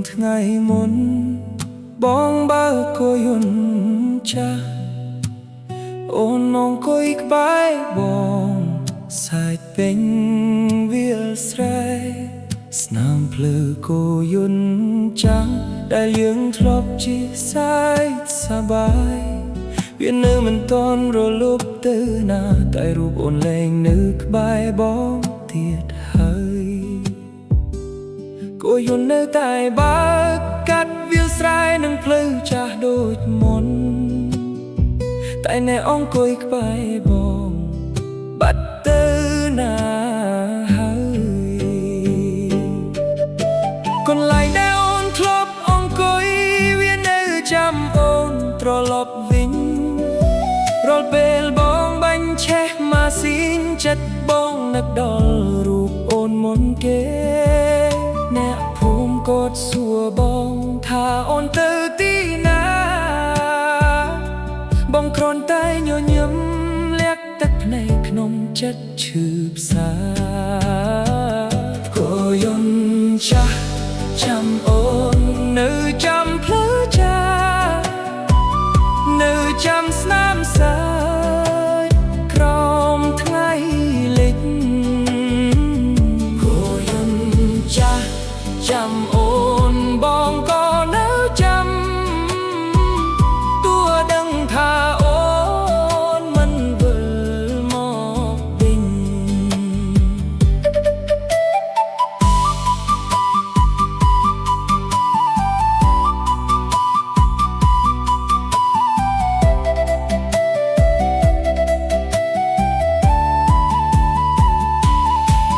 ថ្ងៃមុនបងបើកគួយយន្តចាស់អូននងគួយក្បែរបងសាយពេញវាលស្រែស្នាមភ្លឺគួយយន្តចាំងដែលយើងធ្លាប់ជាសាយសប្បាយវានៅមិនទាន់រលប់ទៅណាតែរូបអូនលែងនៅក្បែរបងទៀតហើយគួយយន្តនៅតែបើកកាត់វាលស្រែនឹងផ្លូវចាស់ដូចមុនតែអ្នកអង្គុយក្បែរបងបាត់ទៅណាហើយកន្លែងដែលអូនធ្លាប់អង្គុយវានៅចាំអូនត្រឡប់វិញរាល់ពេលបងបាញ់ឆេះម៉ាស៊ីនចិត្តបងនឹកដល់រូបអូនមុនគេអ្នកភូមិក៏សួរបងថាអូនទៅទីណាបងគ្រាន់តែញញឹមលាក់ទឹកភ្នែកក្នុងចិត្តឈឺផ្សាគួយយន្តចាស់ចាំអូននៅចាំផ្លូវចាស់នៅចាំស្នាមសាយក្រោមថ្ងៃលិចគួយយន្តចាស់ចាំអូនបងក៏នៅចាំទួដឹងថាអូនមិនវិលមកវិញ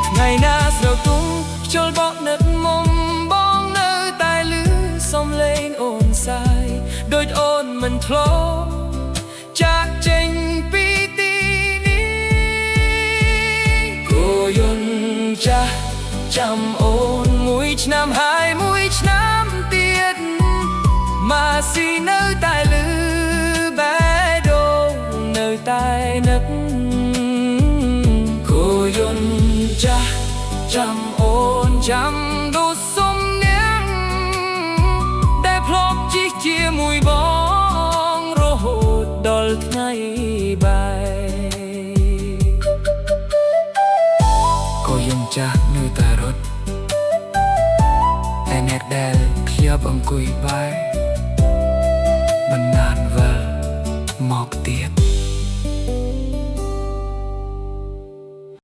ថ្ងៃណាស្រូវទុំខ្ជិលបក់នឹកមុំបងនៅតែលឺសំឡេងអូនសាយដូចអូនមិនធ្លាប់ចាកចេញពីទីនេះគួយយន្តចាស់ចាំអូនមួយឆ្នាំហើយមួយឆ្នាំទៀតម៉ាស៊ីនៅតែលឺបែដូងនៅតែនឹកគួយយន្តចាស់ចាំអូនចាំដូចសំនៀងដែលភ្លប់ជីកជាមួយបងរហូតដល់ថ្ងៃបាយក៏យើងចាស់នៅតែរត់តែអ្នកដែលធ្លាប់អង្គុយបែរមិននานវិលមកទៀត